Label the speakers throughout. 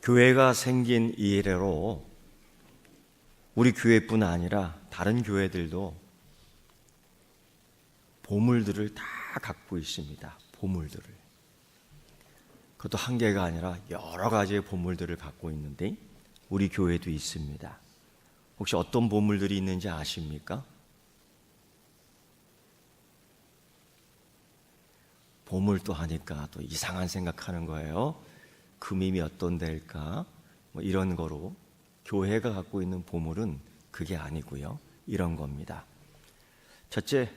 Speaker 1: 교회가 생긴 이래로 우리 교회뿐 아니라 다른 교회들도 보물들을 다 갖고 있습니다. 보물들을. 그것도 한 개가 아니라 여러 가지의 보물들을 갖고 있는데 우리 교회도 있습니다. 혹시 어떤 보물들이 있는지 아십니까? 보물 또 하니까 또 이상한 생각하는 거예요. 금이 몇 돈 될까? 뭐 이런 거로 교회가 갖고 있는 보물은 그게 아니고요. 이런 겁니다. 첫째,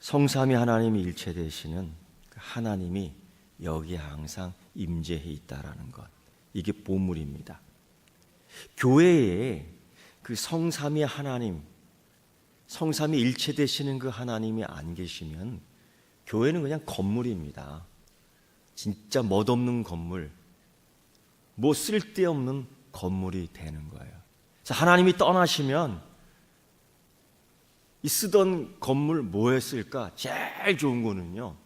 Speaker 1: 성삼위 하나님이 일체되시는 하나님이 여기에 항상 임재해 있다라는 것. 이게 보물입니다. 교회에 그 성삼위 하나님, 성삼위 일체되시는 그 하나님이 안 계시면 교회는 그냥 건물입니다. 진짜 멋없는 건물, 뭐 쓸데없는 건물이 되는 거예요. 그래서 하나님이 떠나시면 이 쓰던 건물 뭐에 쓸까? 제일 좋은 거는요,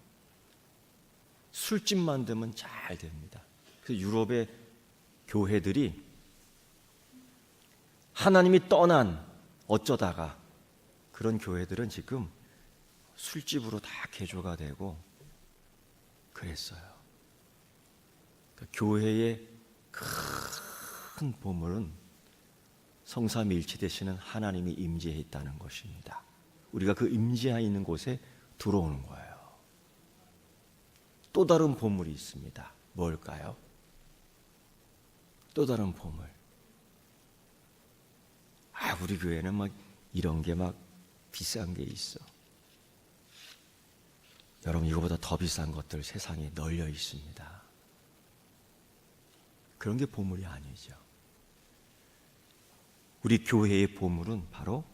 Speaker 1: 술집 만들면 잘 됩니다. 그래서 유럽의 교회들이 하나님이 떠난 어쩌다가 그런 교회들은 지금 술집으로 다 개조가 되고 그랬어요. 그러니까 교회의 큰 보물은 성삼위일체 되시는 하나님이 임재해 있다는 것입니다. 우리가 그 임재해 있는 곳에 들어오는 거예요. 또 다른 보물이 있습니다. 뭘까요? 또 다른 보물. 우리 교회는 막 이런 게 막 비싼 게 있어. 여러분, 이거보다 더 비싼 것들 세상에 널려 있습니다. 그런 게 보물이 아니죠. 우리 교회의 보물은 바로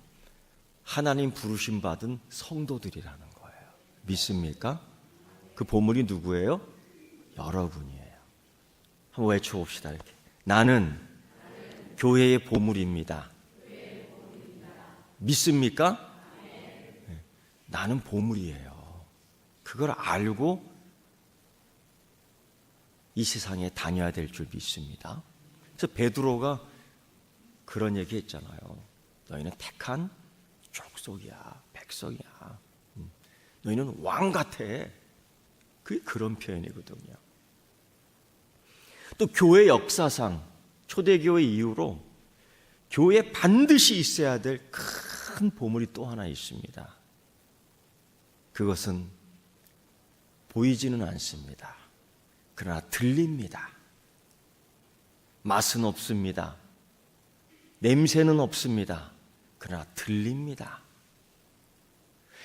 Speaker 1: 하나님 부르심 받은 성도들이라는 거예요. 믿습니까? 그 보물이 누구예요? 여러분이에요. 한번 외쳐봅시다. 이렇게. 나는 교회의 보물입니다. 믿습니까? 네. 나는 보물이에요. 그걸 알고 이 세상에 다녀야 될 줄 믿습니다. 그래서 베드로가 그런 얘기 했잖아요. 너희는 택한 족속이야, 백성이야. 너희는 왕 같아. 그게 그런 표현이거든요. 또 교회 역사상 초대교회 이후로 교회에 반드시 있어야 될 큰 보물이 또 하나 있습니다. 그것은 보이지는 않습니다. 그러나 들립니다. 맛은 없습니다. 냄새는 없습니다. 그러나 들립니다.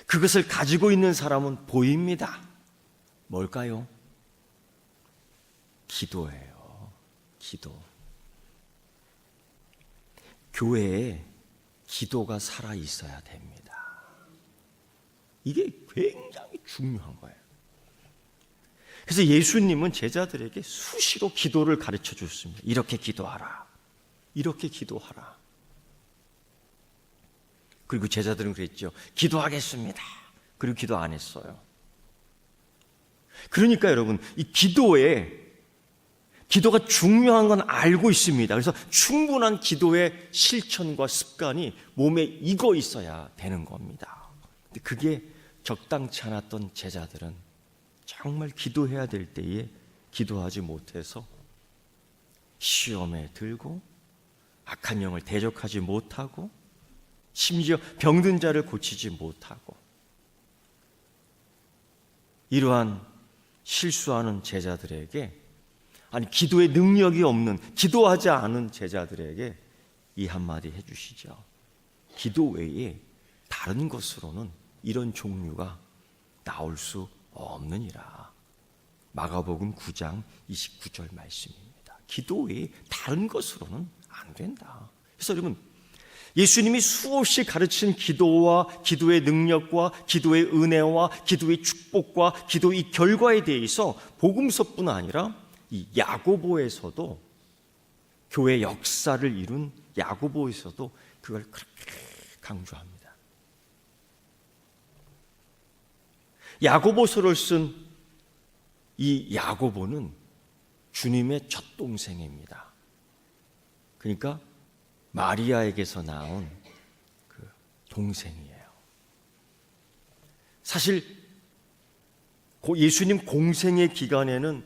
Speaker 1: 그것을 가지고 있는 사람은 보입니다. 뭘까요? 기도예요. 기도. 교회에 기도가 살아 있어야 됩니다. 이게 굉장히 중요한 거예요. 그래서 예수님은 제자들에게 수시로 기도를 가르쳐 줬습니다. 이렇게 기도하라. 이렇게 기도하라. 그리고 제자들은 그랬죠. 기도하겠습니다. 그리고 기도 안 했어요. 그러니까 여러분, 이 기도가 중요한 건 알고 있습니다. 그래서 충분한 기도의 실천과 습관이 몸에 익어 있어야 되는 겁니다. 근데 그게 적당치 않았던 제자들은 정말 기도해야 될 때에 기도하지 못해서 시험에 들고 악한 영을 대적하지 못하고 심지어 병든 자를 고치지 못하고 이러한 실수하는 제자들에게, 아니 기도의 능력이 없는, 기도하지 않은 제자들에게 이 한마디 해주시죠. 기도 외에 다른 것으로는 이런 종류가 나올 수 없느니라. 마가복음 9장 29절 말씀입니다. 기도 외에 다른 것으로는 안 된다. 그래서 여러분, 예수님이 수없이 가르친 기도와 기도의 능력과 기도의 은혜와 기도의 축복과 기도의 결과에 대해서 복음서뿐 아니라 이 야고보에서도, 교회 역사를 이룬 야고보에서도 그걸 그렇게 강조합니다. 야고보서를 쓴 이 야고보는 주님의 첫 동생입니다. 그러니까 마리아에게서 나온 그 동생이에요. 사실 예수님 공생의 기간에는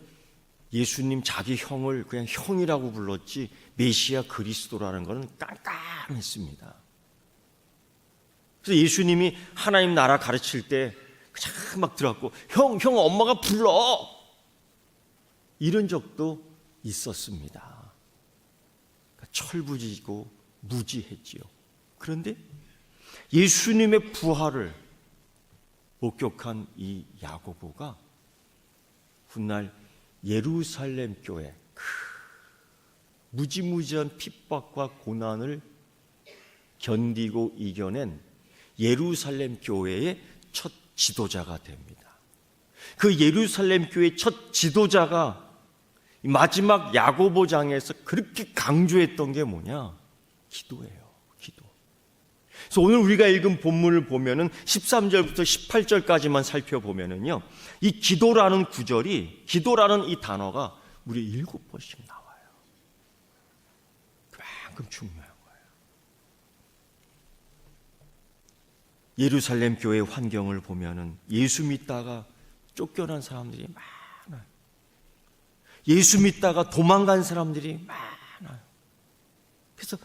Speaker 1: 예수님 자기 형을 그냥 형이라고 불렀지 메시아 그리스도라는 것은 깜깜했습니다. 그래서 예수님이 하나님 나라 가르칠 때 그냥 막 들어갔고 형 엄마가 불러 이런 적도 있었습니다. 그러니까 철부지고 무지했지요. 그런데 예수님의 부활을 목격한 이 야고보가 훗날 예루살렘 교회 무지무지한 핍박과 고난을 견디고 이겨낸 예루살렘 교회의 첫 지도자가 됩니다. 그 예루살렘 교회의 첫 지도자가 마지막 야고보장에서 그렇게 강조했던 게 뭐냐? 기도예요. 기도. 그래서 오늘 우리가 읽은 본문을 보면은 13절부터 18절까지만 살펴보면은요, 이 기도라는 구절이, 기도라는 이 단어가 무려 7번씩 나와요. 그만큼 중요한 거예요. 예루살렘 교회의 환경을 보면은 예수 믿다가 쫓겨난 사람들이 많아요. 예수 믿다가 도망간 사람들이 많아요. 그래서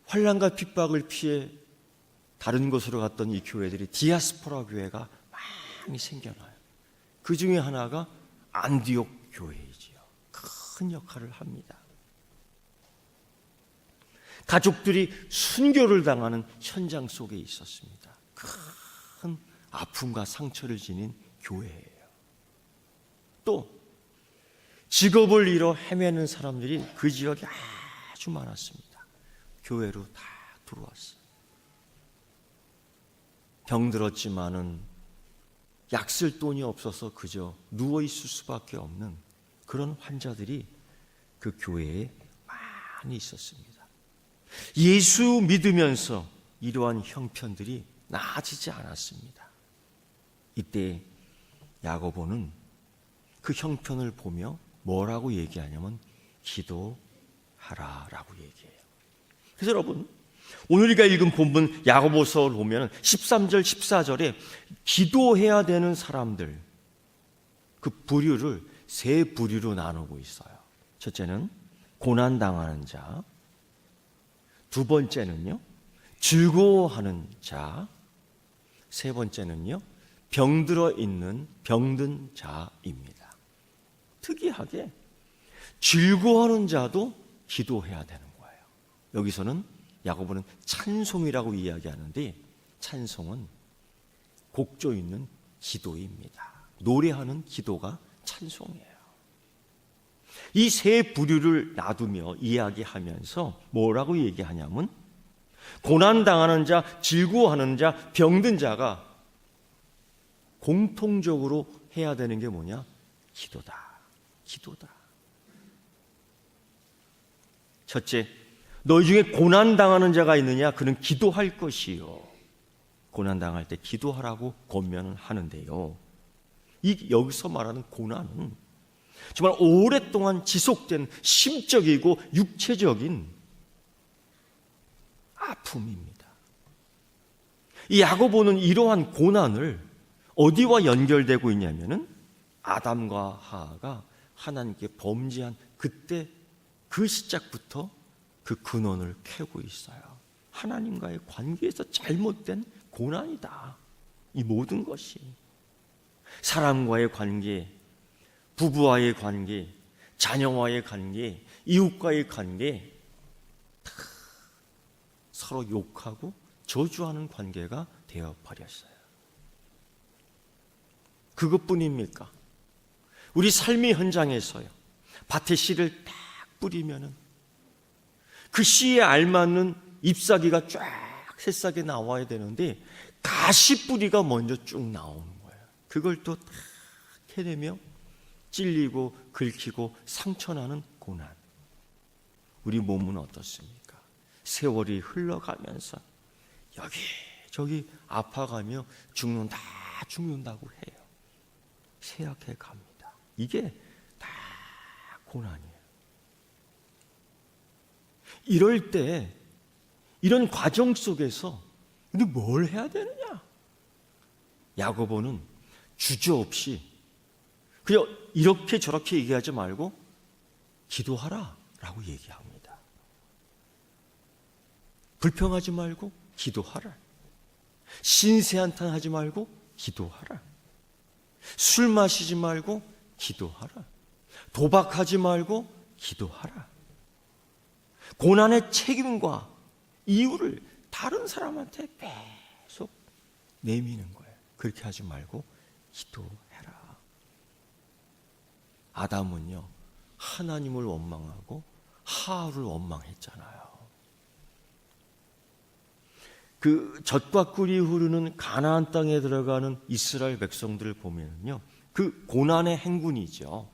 Speaker 1: 환난과 핍박을 피해 다른 곳으로 갔던 이 교회들이 디아스포라 교회가 많이 생겨나요. 그 중에 하나가 안디옥 교회이지요. 큰 역할을 합니다. 가족들이 순교를 당하는 현장 속에 있었습니다. 큰 아픔과 상처를 지닌 교회예요. 또 직업을 잃어 헤매는 사람들이 그 지역에 아주 많았습니다. 교회로 다 들어왔어요. 병들었지만은 약 쓸 돈이 없어서 그저 누워있을 수밖에 없는 그런 환자들이 그 교회에 많이 있었습니다. 예수 믿으면서 이러한 형편들이 나아지지 않았습니다. 이때 야고보는 그 형편을 보며 뭐라고 얘기하냐면 기도하라라고 얘기해요. 그래서 여러분, 오늘 우리가 읽은 본문 야고보서를 보면 13절, 14절에 기도해야 되는 사람들, 그 부류를 세 부류로 나누고 있어요. 첫째는 고난당하는 자, 두 번째는요 즐거워하는 자, 세 번째는요 병들어 있는 병든 자입니다. 특이하게 즐거워하는 자도 기도해야 되는 거예요. 여기서는 야고보는 찬송이라고 이야기하는데, 찬송은 곡조 있는 기도입니다. 노래하는 기도가 찬송이에요. 이 세 부류를 놔두며 이야기하면서 뭐라고 얘기하냐면, 고난당하는 자, 즐거워하는 자, 병든 자가 공통적으로 해야 되는 게 뭐냐? 기도다. 기도다. 첫째, 너희 중에 고난당하는 자가 있느냐? 그는 기도할 것이요. 고난당할 때 기도하라고 권면을 하는데요, 여기서 말하는 고난은 정말 오랫동안 지속된 심적이고 육체적인 아픔입니다. 이 야고보는 이러한 고난을 어디와 연결되고 있냐면은 아담과 하하가 하나님께 범죄한 그때 그 시작부터 그 근원을 캐고 있어요. 하나님과의 관계에서 잘못된 고난이다. 이 모든 것이 사람과의 관계, 부부와의 관계, 자녀와의 관계, 이웃과의 관계, 다 서로 욕하고 저주하는 관계가 되어버렸어요. 그것뿐입니까? 우리 삶의 현장에서요, 밭에 씨를 딱 뿌리면은 그 씨에 알맞는 잎사귀가 쫙 새싹이 나와야 되는데 가시뿌리가 먼저 쭉 나오는 거예요. 그걸 또 딱 해내며 찔리고 긁히고 상처나는 고난. 우리 몸은 어떻습니까? 세월이 흘러가면서 여기저기 아파가며 죽는다고 해요. 쇠약해 갑니다. 이게 다 고난이에요. 이럴 때 이런 과정 속에서 근데 뭘 해야 되느냐? 야고보는 주저없이 그냥 이렇게 저렇게 얘기하지 말고 기도하라 라고 얘기합니다. 불평하지 말고 기도하라. 신세한탄 하지 말고 기도하라. 술 마시지 말고 기도하라. 도박하지 말고 기도하라. 고난의 책임과 이유를 다른 사람한테 계속 내미는 거예요. 그렇게 하지 말고 기도해라. 아담은요, 하나님을 원망하고 하와를 원망했잖아요. 그 젖과 꿀이 흐르는 가나안 땅에 들어가는 이스라엘 백성들을 보면요, 그 고난의 행군이죠.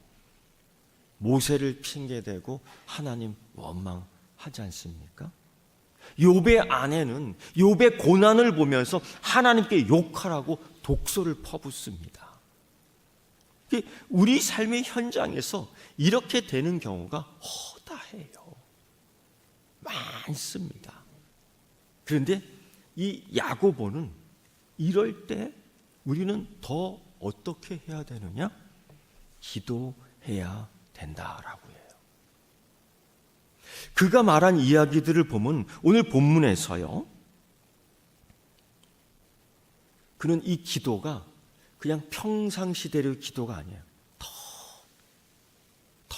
Speaker 1: 모세를 핑계대고 하나님 원망하지 않습니까? 욥의 아내는 욥의 고난을 보면서 하나님께 욕하라고 독소를 퍼붓습니다. 우리 삶의 현장에서 이렇게 되는 경우가 허다해요. 많습니다. 그런데 이 야고보는 이럴 때 우리는 더 어떻게 해야 되느냐? 기도해야 된다라고 해요. 그가 말한 이야기들을 보면 오늘 본문에서요, 그는 이 기도가 그냥 평상시대로의 기도가 아니에요. 더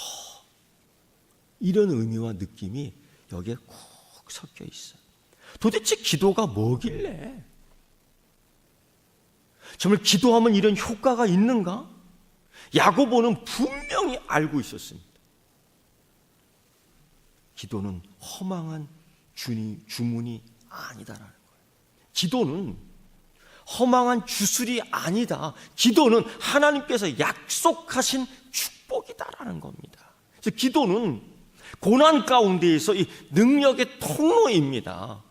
Speaker 1: 이런 의미와 느낌이 여기에 콕 섞여 있어요. 도대체 기도가 뭐길래? 정말 기도하면 이런 효과가 있는가? 야고보는 분명히 알고 있었습니다. 기도는 허망한 주문이 아니다라는 거예요. 기도는 허망한 주술이 아니다. 기도는 하나님께서 약속하신 축복이다라는 겁니다. 그래서 기도는 고난 가운데에서 이 능력의 통로입니다.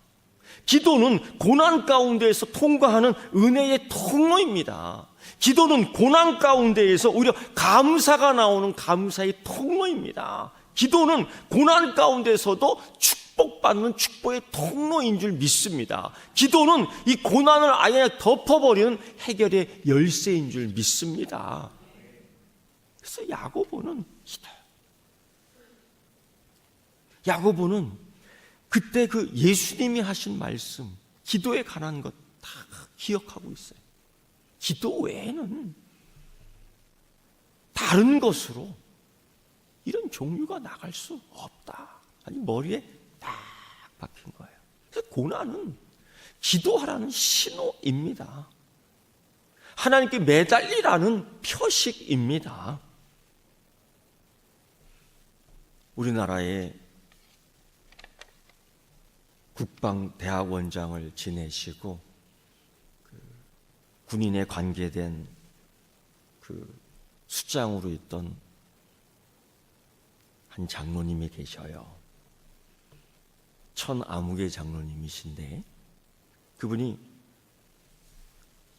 Speaker 1: 기도는 고난 가운데에서 통과하는 은혜의 통로입니다. 기도는 고난 가운데에서 오히려 감사가 나오는 감사의 통로입니다. 기도는 고난 가운데서도 축복받는 축복의 통로인 줄 믿습니다. 기도는 이 고난을 아예 덮어버리는 해결의 열쇠인 줄 믿습니다. 그래서 야고보는 기도요. 야고보는 그때 그 예수님이 하신 말씀, 기도에 관한 것 다 기억하고 있어요. 기도 외에는 다른 것으로 이런 종류가 나갈 수 없다. 아니 머리에 딱 박힌 거예요. 그래서 고난은 기도하라는 신호입니다. 하나님께 매달리라는 표식입니다. 우리나라의 국방대학원장을 지내시고 군인에 관계된 수장으로 있던 한 장로님이 계셔요. 천아무개 장로님이신데 그분이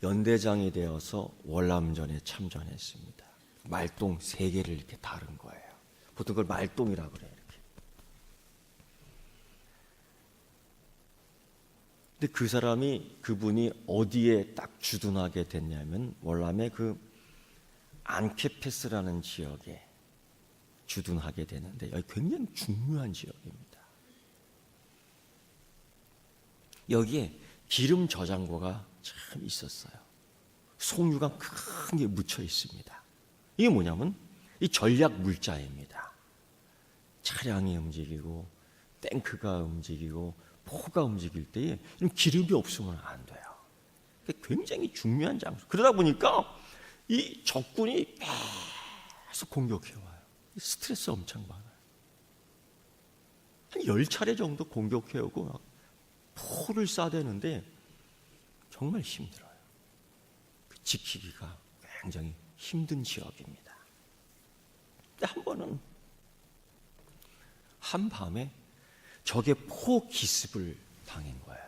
Speaker 1: 연대장이 되어서 월남전에 참전했습니다. 말똥 3개를 이렇게 다룬 거예요. 보통 그걸 말똥이라고 그래요. 이렇게. 근데 그분이 어디에 딱 주둔하게 됐냐면 월남의 그 안케페스라는 지역에 주둔하게 되는데 여기 굉장히 중요한 지역입니다. 여기에 기름 저장고가 참 있었어요. 송유가 큰 게 묻혀 있습니다. 이게 뭐냐면 이 전략 물자입니다. 차량이 움직이고 탱크가 움직이고 포가 움직일 때에 이런 기름이 없으면 안 돼요. 굉장히 중요한 장소. 그러다 보니까 이 적군이 계속 공격해와요. 스트레스 엄청 많아요. 한 10차례 정도 공격해오고 포를 쏴대는데 정말 힘들어요. 지키기가 굉장히 힘든 지역입니다. 근데 한 번은 한밤에 적의 포 기습을 당한 거예요.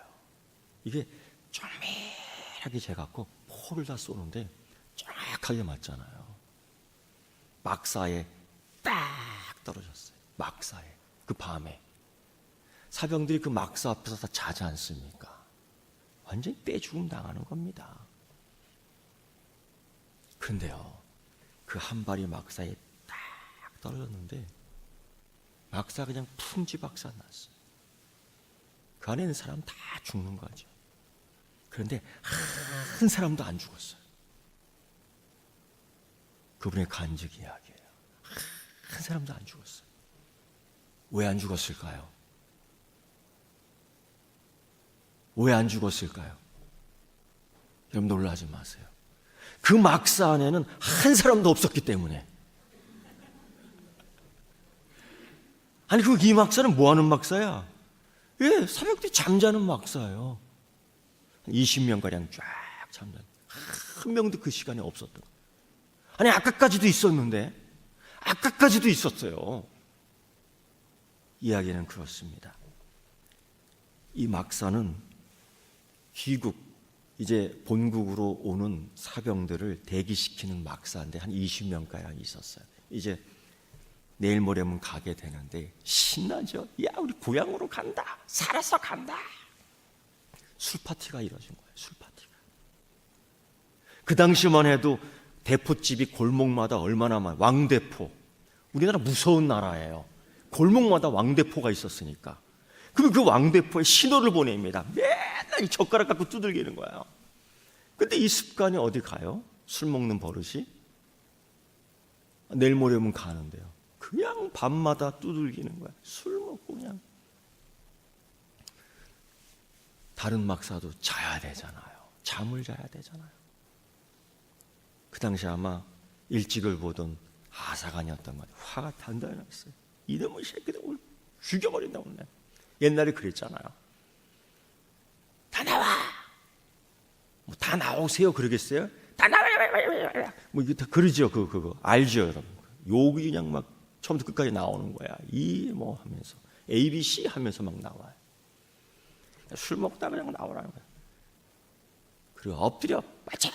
Speaker 1: 이게 쫄밀하게 재갖고 포를 다 쏘는데 정확하게 맞잖아요. 막사에 딱 떨어졌어요. 막사에. 그 밤에. 사병들이 그 막사 앞에서 다 자지 않습니까? 완전히 떼죽음 당하는 겁니다. 그런데요, 그 한 발이 막사에 딱 떨어졌는데 막사 그냥 풍지박산 났어요. 그 안에 있는 사람 다 죽는 거죠. 그런데 한 사람도 안 죽었어요. 그분의 간증 이야기예요. 한 사람도 안 죽었어요. 왜 안 죽었을까요? 왜 안 죽었을까요? 여러분 놀라지 마세요. 그 막사 안에는 한 사람도 없었기 때문에. 아니 이 막사는 뭐 하는 막사야? 예, 사병들이 잠자는 막사예요. 20명가량 쫙 잠자는. 한 명도 그 시간에 없었던 거예요. 아니 아까까지도 있었는데, 아까까지도 있었어요. 이야기는 그렇습니다. 이 막사는 귀국, 이제 본국으로 오는 사병들을 대기시키는 막사인데 한 20명가량 있었어요. 이제 내일 모레면 가게 되는데 신나죠. 야, 우리 고향으로 간다. 살아서 간다. 술 파티가 이루어진 거예요. 술 파티가. 그 당시만 해도 대포집이 골목마다 얼마나 많아요. 왕대포. 우리나라 무서운 나라예요. 골목마다 왕대포가 있었으니까. 그럼 그 왕대포에 신호를 보냅니다. 맨날 이 젓가락 갖고 두들기는 거예요. 근데 이 습관이 어디 가요? 술 먹는 버릇이? 내일 모레면 가는데요. 그냥 밤마다 두들기는 거야. 술 먹고 그냥. 다른 막사도 자야 되잖아요. 잠을 자야 되잖아요. 그 당시 아마 일찍을 보던 하사관이었던 것 같아요. 화가 단단히 났어요. 이놈의 새끼들 오늘 죽여버린다 오늘. 옛날에 그랬잖아요. 다 나와. 뭐 다 나오세요 그러겠어요? 다 나와. 뭐 이거 다 그러죠. 그거 알죠 여러분. 욕이 그냥 막 처음부터 끝까지 나오는 거야. 이 뭐 하면서 ABC 하면서 막 나와요. 술 먹다 그냥 나오라는 거야. 그리고 엎드려 맞아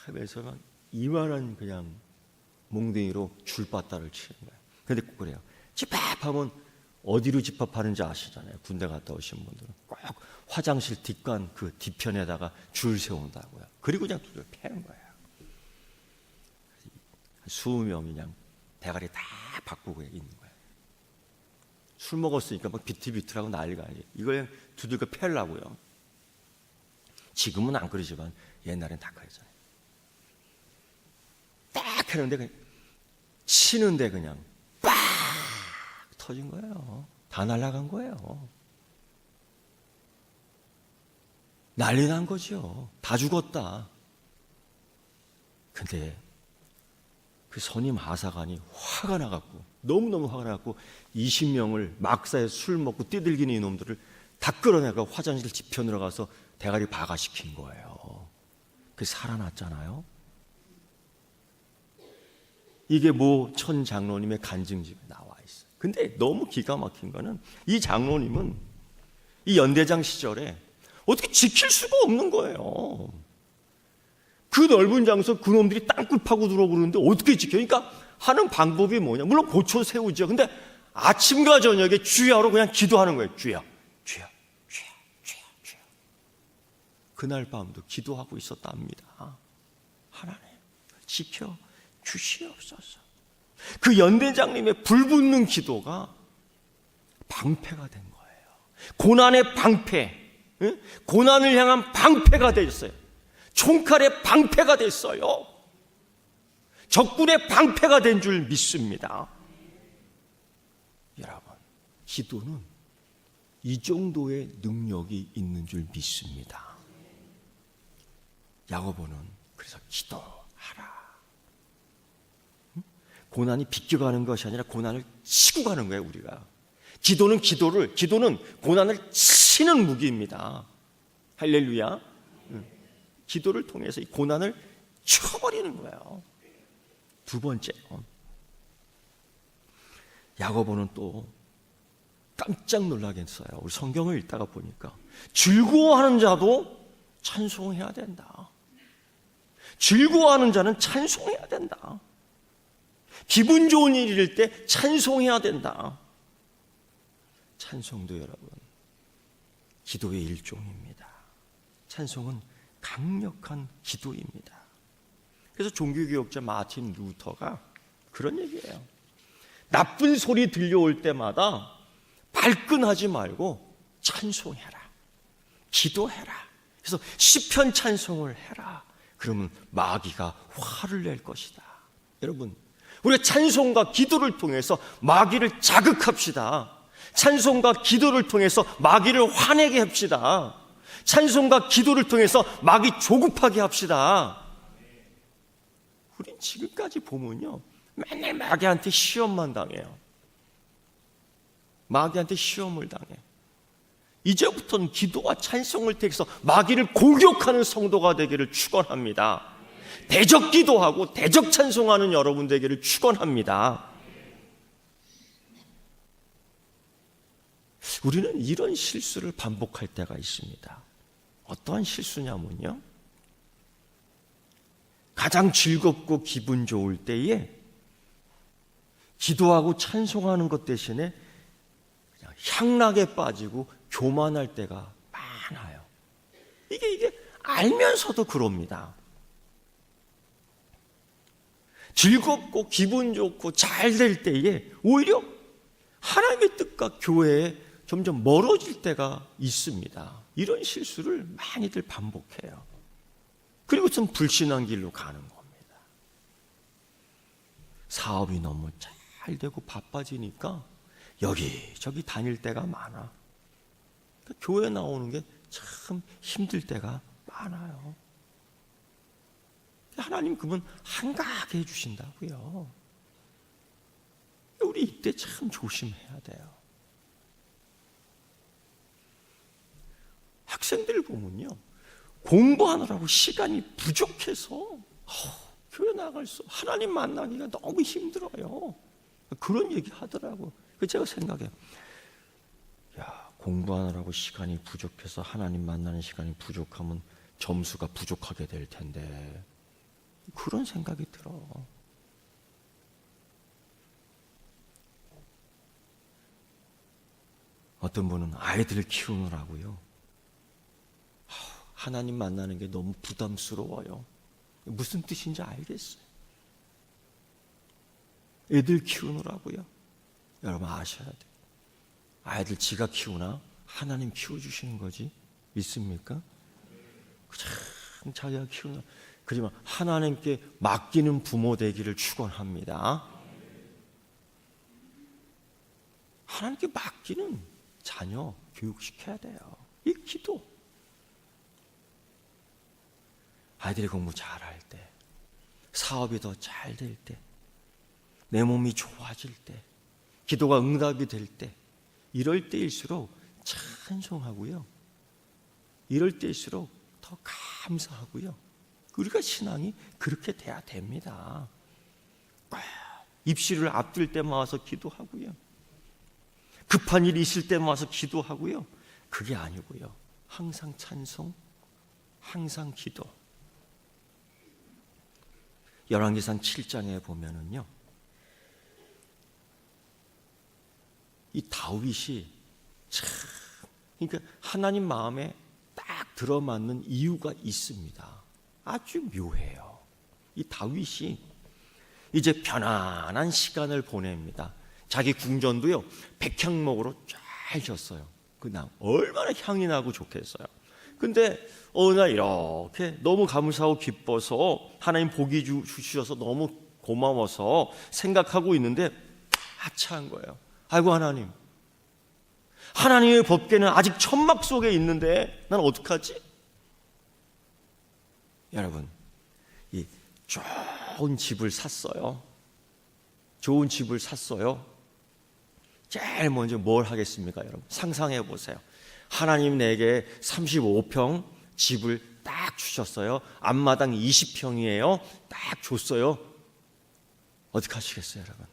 Speaker 1: 하면서 막 이만한 그냥 몽둥이로 줄바따를 치는 거야. 근데 꼭 그래요. 집합하면 어디로 집합하는지 아시잖아요. 군대 갔다 오신 분들은 꼭 화장실 뒷관 그 뒤편에다가 줄 세운다고요. 그리고 그냥 두들 패는 거예요. 20명이 그냥 대가리 다 바꾸고 있는 거예요. 술 먹었으니까 막 비틀비틀하고 난리가 아니에요. 이걸 그냥 두들겨 패려고요. 지금은 안 그러지만 옛날엔 다 그랬잖아요. 딱 하는데 그냥 치는데 그냥 빡 터진 거예요. 다 날아간 거예요. 난리 난 거죠. 다 죽었다. 근데 그 선임 하사관이 화가 나갖고 너무너무 화가 나갖고 20명을 막사에 술 먹고 뛰들기는 이놈들을 다 끌어내가 화장실 뒤편으로 가서 대가리 박아시킨 거예요. 그게 살아났잖아요. 이게 모 천 장로님의 간증집에 나와 있어요. 근데 너무 기가 막힌 거는 이 장로님은 이 연대장 시절에 어떻게 지킬 수가 없는 거예요. 그 넓은 장소 그놈들이 땅굴 파고 들어오는데 어떻게 지켜? 그러니까 하는 방법이 뭐냐? 물론 고쳐 세우죠. 근데 아침과 저녁에 주야로 그냥 기도하는 거예요. 주야, 주야, 주야, 주야, 주야. 그날 밤도 기도하고 있었답니다. 하나님 지켜 주시옵소서. 그 연대장님의 불붙는 기도가 방패가 된 거예요. 고난의 방패, 고난을 향한 방패가 되었어요. 총칼의 방패가 됐어요. 적군의 방패가 된 줄 믿습니다. 여러분, 기도는 이 정도의 능력이 있는 줄 믿습니다. 야고보는 그래서 기도하라. 고난이 비껴가는 것이 아니라 고난을 치고 가는 거예요, 우리가. 기도는 고난을 치는 무기입니다. 할렐루야. 기도를 통해서 이 고난을 쳐버리는 거예요. 두 번째, 야고보는 또 깜짝 놀라겠어요. 우리 성경을 읽다가 보니까 즐거워하는 자도 찬송해야 된다. 즐거워하는 자는 찬송해야 된다. 기분 좋은 일일 때 찬송해야 된다. 찬송도 여러분, 기도의 일종입니다. 찬송은 강력한 기도입니다. 그래서 종교개혁자 마틴 루터가 그런 얘기예요. 나쁜 소리 들려올 때마다 발끈하지 말고 찬송해라. 기도해라. 그래서 시편 찬송을 해라. 그러면 마귀가 화를 낼 것이다. 여러분, 우리가 찬송과 기도를 통해서 마귀를 자극합시다. 찬송과 기도를 통해서 마귀를 화내게 합시다. 찬송과 기도를 통해서 마귀 조급하게 합시다. 우린 지금까지 보면요, 맨날 마귀한테 시험만 당해요. 마귀한테 시험을 당해. 이제부터는 기도와 찬송을 통해서 마귀를 공격하는 성도가 되기를 축원합니다. 대적 기도하고 대적 찬송하는 여러분 되기를 축원합니다. 우리는 이런 실수를 반복할 때가 있습니다. 어떠한 실수냐면요, 가장 즐겁고 기분 좋을 때에 기도하고 찬송하는 것 대신에 그냥 향락에 빠지고 교만할 때가 많아요. 이게 알면서도 그럽니다. 즐겁고 기분 좋고 잘 될 때에 오히려 하나님의 뜻과 교회에 점점 멀어질 때가 있습니다. 이런 실수를 많이들 반복해요. 그리고 좀 불신한 길로 가는 겁니다. 사업이 너무 잘 되고 바빠지니까 여기저기 다닐 때가 많아. 그러니까 교회 나오는 게 참 힘들 때가 많아요. 하나님 그분 한가하게 해주신다고요. 우리 이때 참 조심해야 돼요. 학생들 보면요, 공부하느라고 시간이 부족해서 교회 나갈 수, 하나님 만나기가 너무 힘들어요. 그런 얘기 하더라고. 제가 생각해요. 야, 공부하느라고 시간이 부족해서 하나님 만나는 시간이 부족하면 점수가 부족하게 될 텐데, 그런 생각이 들어. 어떤 분은 아이들을 키우느라고요, 하나님 만나는 게 너무 부담스러워요. 무슨 뜻인지 알겠어요. 애들 키우느라고요. 여러분 아셔야 돼요. 아이들 지가 키우나 하나님 키워주시는 거지 믿습니까? 참 자기가 키우나. 그지만 하나님께 맡기는 부모 되기를 축원합니다. 하나님께 맡기는 자녀 교육시켜야 돼요. 이 기도. 아이들이 공부 잘할 때, 사업이 더 잘 될 때, 내 몸이 좋아질 때, 기도가 응답이 될 때, 이럴 때일수록 찬송하고요, 이럴 때일수록 더 감사하고요. 우리가 신앙이 그렇게 돼야 됩니다. 입시를 앞둘 때만 와서 기도하고요, 급한 일이 있을 때만 와서 기도하고요, 그게 아니고요, 항상 찬송, 항상 기도. 열왕기상 7장에 보면은요, 이 다윗이 참, 그러니까 하나님 마음에 딱 들어맞는 이유가 있습니다. 아주 묘해요. 이 다윗이 이제 편안한 시간을 보냅니다. 자기 궁전도요, 백향목으로 쫙 졌어요. 그냥 얼마나 향이 나고 좋겠어요. 근데 어느 날 이렇게 너무 감사하고 기뻐서 하나님 복이 주셔서 너무 고마워서 생각하고 있는데 하차한 거예요. 아이고 하나님, 하나님의 법궤는 아직 천막 속에 있는데 난 어떡하지? 여러분, 이 좋은 집을 샀어요. 좋은 집을 샀어요. 제일 먼저 뭘 하겠습니까, 여러분? 상상해 보세요. 하나님 내게 35평 집을 딱 주셨어요. 앞마당 20평이에요. 딱 줬어요. 어떻게 하시겠어요, 여러분?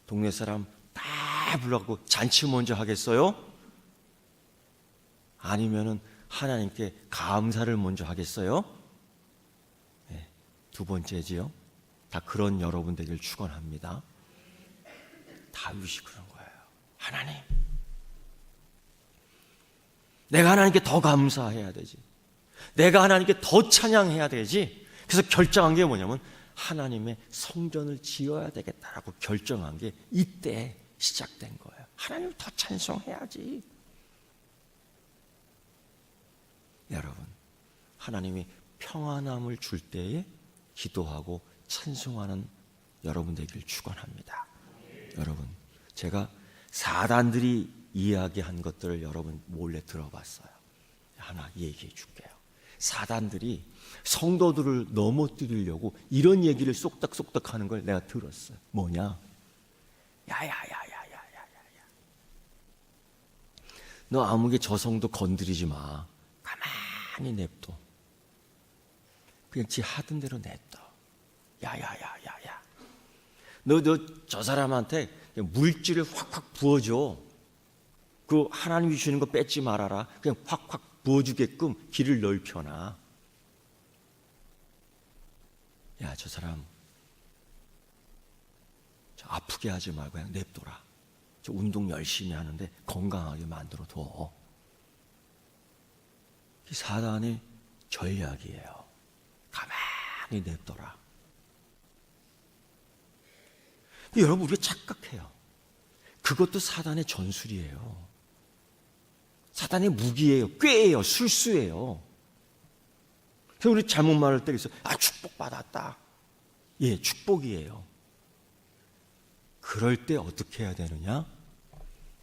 Speaker 1: 동네 사람 다 불러갖고 잔치 먼저 하겠어요? 아니면은 하나님께 감사를 먼저 하겠어요? 네, 두 번째지요. 다 그런 여러분 되길 축원합니다. 다윗이 그런 거예요. 하나님, 내가 하나님께 더 감사해야 되지. 내가 하나님께 더 찬양해야 되지. 그래서 결정한 게 뭐냐면 하나님의 성전을 지어야 되겠다라고 결정한 게 이때 시작된 거예요. 하나님을 더 찬송해야지. 여러분, 하나님이 평안함을 줄 때에 기도하고 찬송하는 여러분 되길 축원합니다. 여러분, 제가 사단들이 이야기한 것들을 여러분 몰래 들어봤어요. 하나 얘기해 줄게요. 사단들이 성도들을 넘어뜨리려고 이런 얘기를 쏙닥쏙닥 하는 걸 내가 들었어요. 뭐냐? 야야야야야야야야, 너 아무개 저 성도 건드리지 마. 가만히 냅둬. 그냥 지 하던 대로 냅둬. 야야야야야, 너 저 사람한테 물질을 확확 부어줘. 그 하나님이 주시는 거 뺏지 말아라. 그냥 확확 부어주게끔 길을 넓혀놔. 야, 저 사람 저 아프게 하지 말고 그냥 냅둬라. 저 운동 열심히 하는데 건강하게 만들어둬. 이 사단의 전략이에요. 가만히 냅둬라. 여러분, 우리가 착각해요. 그것도 사단의 전술이에요. 사단의 무기예요. 꾀예요. 술수예요. 그래서 우리 잘못 말할 때가 있어요. 아, 축복받았다. 예, 축복이에요. 그럴 때 어떻게 해야 되느냐?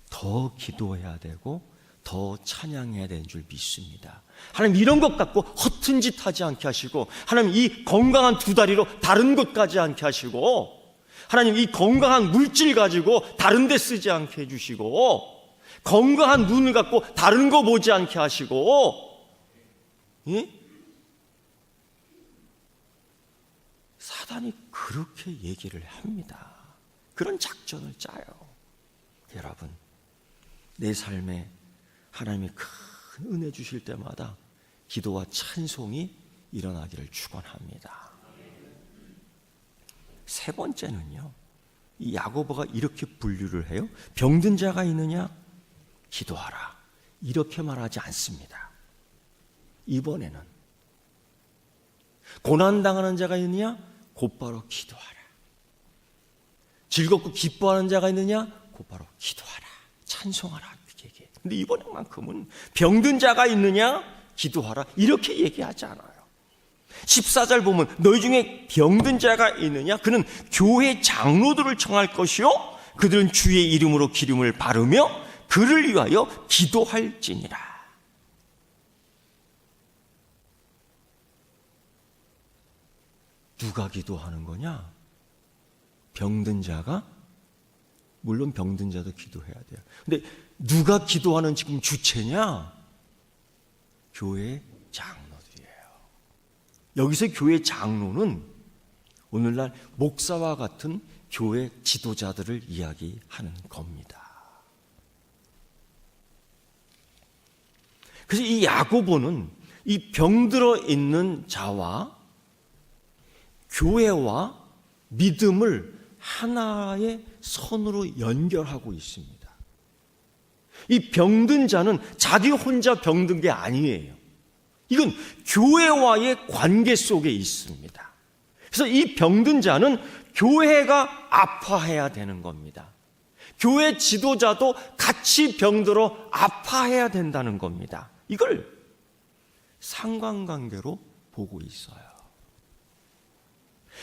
Speaker 1: 더 기도해야 되고 더 찬양해야 되는 줄 믿습니다. 하나님, 이런 것 갖고 허튼 짓 하지 않게 하시고, 하나님, 이 건강한 두 다리로 다른 곳 가지 않게 하시고, 하나님, 이 건강한 물질 가지고 다른 데 쓰지 않게 해주시고, 건강한 눈을 갖고 다른 거 보지 않게 하시고, 예? 사단이 그렇게 얘기를 합니다. 그런 작전을 짜요. 여러분, 내 삶에 하나님이 큰 은혜 주실 때마다 기도와 찬송이 일어나기를 축원합니다. 세 번째는요, 이 야고보가 이렇게 분류를 해요. 병든 자가 있느냐? 기도하라. 이렇게 말하지 않습니다. 이번에는 고난당하는 자가 있느냐? 곧바로 기도하라. 즐겁고 기뻐하는 자가 있느냐? 곧바로 기도하라. 찬송하라. 이렇게 얘기해요. 근데 이번에만큼은 병든 자가 있느냐? 기도하라. 이렇게 얘기하지 않아요. 14절 보면 너희 중에 병든 자가 있느냐? 그는 교회 장로들을 청할 것이요 그들은 주의 이름으로 기름을 바르며 그를 위하여 기도할지니라. 누가 기도하는 거냐? 병든 자가? 물론 병든 자도 기도해야 돼요. 근데 누가 기도하는 지금 주체냐? 교회 장로들이에요. 여기서 교회 장로는 오늘날 목사와 같은 교회 지도자들을 이야기하는 겁니다. 그래서 이 야고보는 이 병들어 있는 자와 교회와 믿음을 하나의 선으로 연결하고 있습니다. 이 병든 자는 자기 혼자 병든 게 아니에요. 이건 교회와의 관계 속에 있습니다. 그래서 이 병든 자는 교회가 아파해야 되는 겁니다. 교회 지도자도 같이 병들어 아파해야 된다는 겁니다. 이걸 상관관계로 보고 있어요.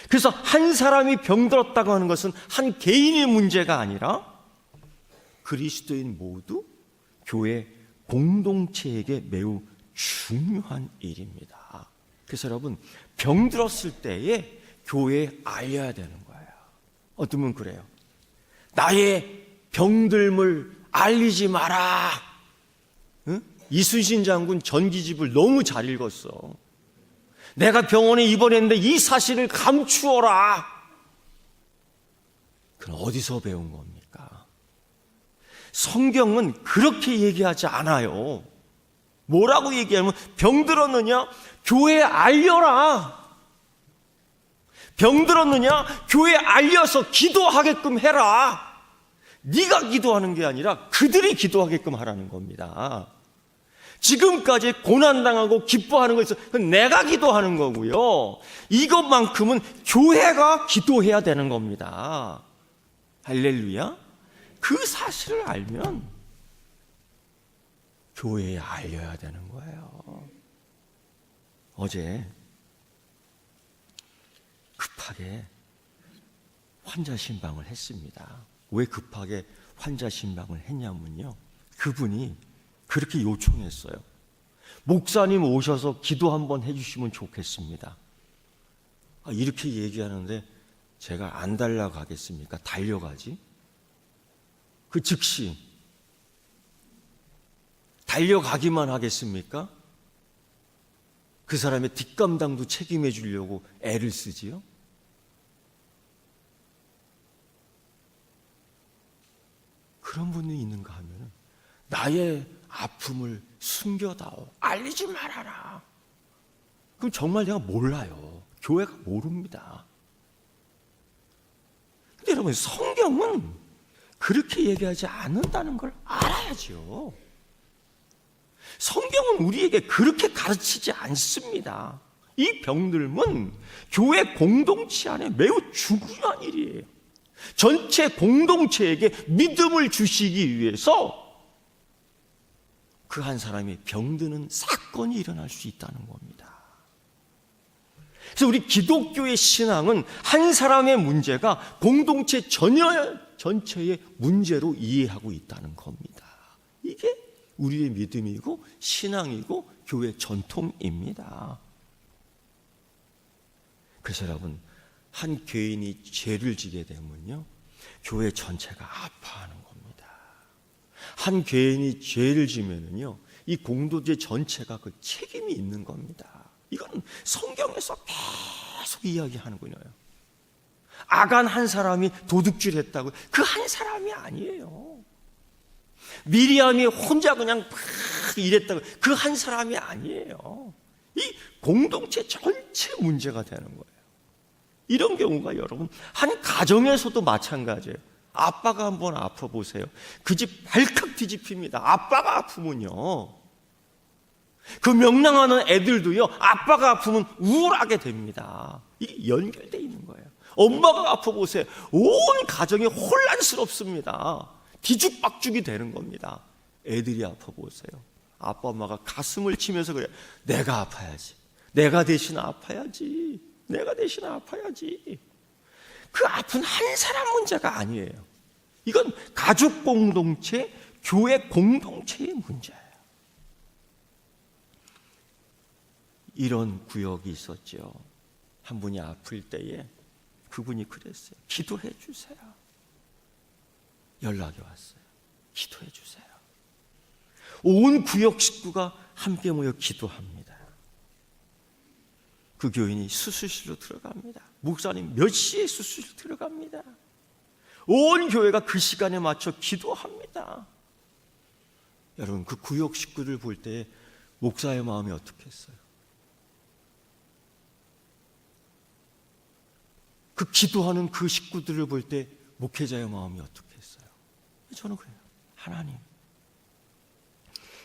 Speaker 1: 그래서 한 사람이 병들었다고 하는 것은 한 개인의 문제가 아니라 그리스도인 모두 교회 공동체에게 매우 중요한 일입니다. 그래서 여러분, 병들었을 때에 교회에 알려야 되는 거예요. 어떤 분은 그래요. 나의 병듦을 알리지 마라. 응? 이순신 장군 전기집을 너무 잘 읽었어. 내가 병원에 입원했는데 이 사실을 감추어라. 그럼 어디서 배운 겁니까? 성경은 그렇게 얘기하지 않아요. 뭐라고 얘기하면 병들었느냐? 교회에 알려라. 병들었느냐? 교회에 알려서 기도하게끔 해라. 네가 기도하는 게 아니라 그들이 기도하게끔 하라는 겁니다. 지금까지 고난당하고 기뻐하는 것에서 그건 내가 기도하는 거고요. 이것만큼은 교회가 기도해야 되는 겁니다. 할렐루야. 그 사실을 알면 교회에 알려야 되는 거예요. 어제 급하게 환자 신방을 했습니다. 왜 급하게 환자 신방을 했냐면요, 그분이 그렇게 요청했어요. 목사님 오셔서 기도 한번 해주시면 좋겠습니다. 이렇게 얘기하는데 제가 안 달려가겠습니까? 달려가지. 그 즉시 달려가기만 하겠습니까? 그 사람의 뒷감당도 책임해 주려고 애를 쓰지요. 그런 분이 있는가 하면 나의 아픔을 숨겨다오, 알리지 말아라. 그럼 정말 내가 몰라요. 교회가 모릅니다. 근데 여러분, 성경은 그렇게 얘기하지 않는다는 걸 알아야죠. 성경은 우리에게 그렇게 가르치지 않습니다. 이 병들면 교회 공동체 안에 매우 중요한 일이에요. 전체 공동체에게 믿음을 주시기 위해서 그 한 사람이 병드는 사건이 일어날 수 있다는 겁니다. 그래서 우리 기독교의 신앙은 한 사람의 문제가 공동체 전체의 문제로 이해하고 있다는 겁니다. 이게 우리의 믿음이고 신앙이고 교회 전통입니다. 그래서 여러분, 한 교인이 죄를 지게 되면요, 교회 전체가 아파하는 겁니다. 한 교인이 죄를 지면은요, 이 공동체 전체가 그 책임이 있는 겁니다. 이건 성경에서 계속 이야기하는 거예요. 아간 한 사람이 도둑질했다고 그 한 사람이 아니에요. 미리암이 혼자 그냥 막 이랬다고 그 한 사람이 아니에요. 이 공동체 전체 문제가 되는 거예요. 이런 경우가 여러분 한 가정에서도 마찬가지예요. 아빠가 한번 아파 보세요. 그 집 발칵 뒤집힙니다. 아빠가 아프면요, 그 명랑하는 애들도요, 아빠가 아프면 우울하게 됩니다. 이게 연결되어 있는 거예요. 엄마가 아파 보세요. 온 가정이 혼란스럽습니다. 뒤죽박죽이 되는 겁니다. 애들이 아파 보세요. 아빠 엄마가 가슴을 치면서 그래요. 내가 아파야지. 내가 대신 아파야지. 내가 대신 아파야지. 그 아픈 한 사람 문제가 아니에요. 이건 가족 공동체, 교회 공동체의 문제예요. 이런 구역이 있었죠. 한 분이 아플 때에 그분이 그랬어요. 기도해 주세요. 연락이 왔어요. 기도해 주세요. 온 구역 식구가 함께 모여 기도합니다. 그 교인이 수술실로 들어갑니다. 목사님 몇 시에 수술실 들어갑니다. 온 교회가 그 시간에 맞춰 기도합니다. 여러분, 그 구역 식구들 볼 때 목사의 마음이 어떻겠어요? 그 기도하는 그 식구들을 볼 때 목회자의 마음이 어떻겠어요? 저는 그래요. 하나님,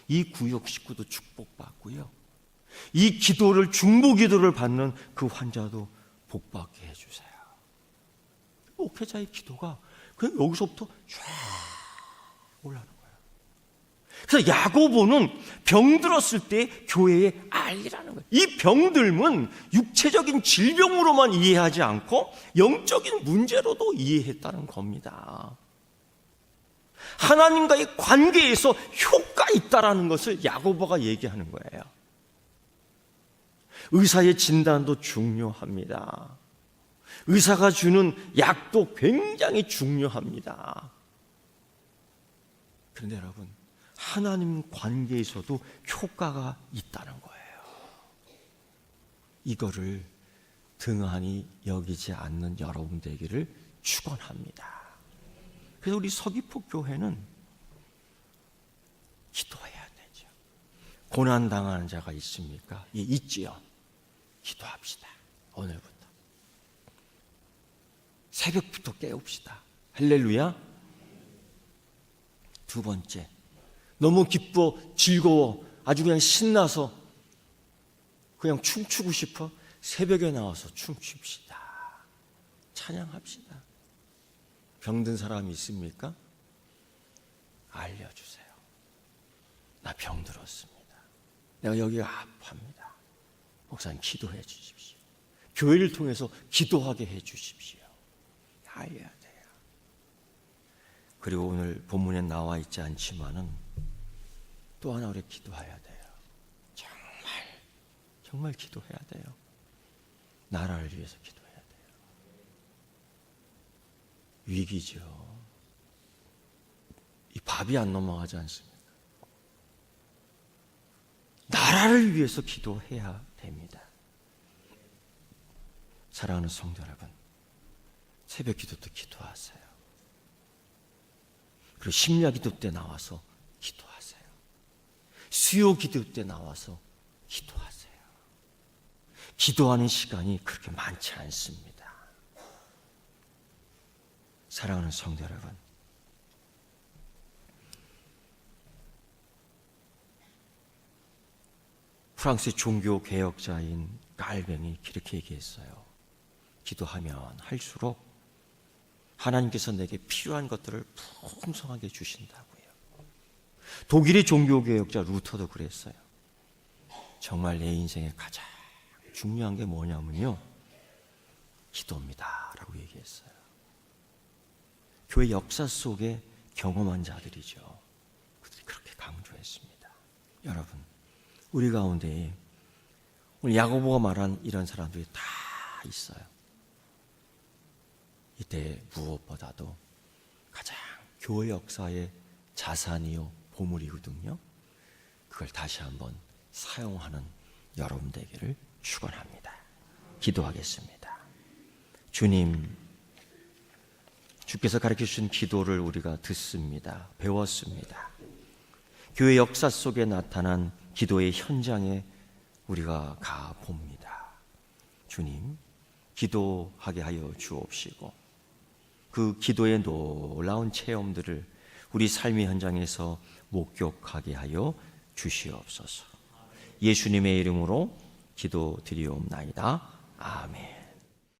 Speaker 1: 이 구역 식구도 축복받고요, 이 기도를, 중보 기도를 받는 그 환자도 복받게 해주세요. 목회자의 기도가 그냥 여기서부터 쫙 올라가는 거예요. 그래서 야고보는 병들었을 때 교회에 알리라는 거예요. 이 병들면 육체적인 질병으로만 이해하지 않고 영적인 문제로도 이해했다는 겁니다. 하나님과의 관계에서 효과 있다라는 것을 야고보가 얘기하는 거예요. 의사의 진단도 중요합니다. 의사가 주는 약도 굉장히 중요합니다. 그런데 여러분, 하나님 관계에서도 효과가 있다는 거예요. 이거를 등한히 여기지 않는 여러분 되기를 축원합니다. 그래서 우리 서귀포 교회는 기도해야 되죠. 고난당하는 자가 있습니까? 예, 있지요. 기도합시다. 오늘부터. 새벽부터 깨웁시다. 할렐루야. 두 번째, 너무 기뻐 즐거워 아주 그냥 신나서 그냥 춤추고 싶어? 새벽에 나와서 춤춥시다. 찬양합시다. 병든 사람이 있습니까? 알려주세요. 나 병들었습니다. 내가 여기가 아파합니다. 목사님 기도해 주십시오. 교회를 통해서 기도하게 해 주십시오. 알려야 돼요. 그리고 오늘 본문에 나와 있지 않지만은 또 하나 우리 기도해야 돼요. 정말 기도해야 돼요. 나라를 위해서 기도해야 돼요. 위기죠. 이 밥이 안 넘어가지 않습니까? 나라를 위해서 기도해야 됩니다. 사랑하는 성도 여러분, 새벽 기도도 기도하세요. 그리고 심야 기도 때 나와서 기도하세요. 수요 기도 때 나와서 기도하세요. 기도하는 시간이 그렇게 많지 않습니다. 사랑하는 성도 여러분, 프랑스의 종교 개혁자인 깔뱅이 이렇게 얘기했어요. 기도하면 할수록 하나님께서 내게 필요한 것들을 풍성하게 주신다고요. 독일의 종교 개혁자 루터도 그랬어요. 정말 내 인생에 가장 중요한 게 뭐냐면요, 기도입니다 라고 얘기했어요. 교회 역사 속에 경험한 자들이죠. 그들이 그렇게 강조했습니다. 여러분, 우리 가운데 오늘 야고보가 말한 이런 사람들이 다 있어요. 이때 무엇보다도 가장 교회 역사의 자산이요 보물이거든요. 그걸 다시 한번 사용하는 여러분 되기를 축원합니다. 기도하겠습니다. 주님, 주께서 가르쳐 주신 기도를 우리가 듣습니다. 배웠습니다. 교회 역사 속에 나타난 기도의 현장에 우리가 가봅니다. 주님, 기도하게 하여 주옵시고 그 기도의 놀라운 체험들을 우리 삶의 현장에서 목격하게 하여 주시옵소서. 예수님의 이름으로 기도드리옵나이다. 아멘.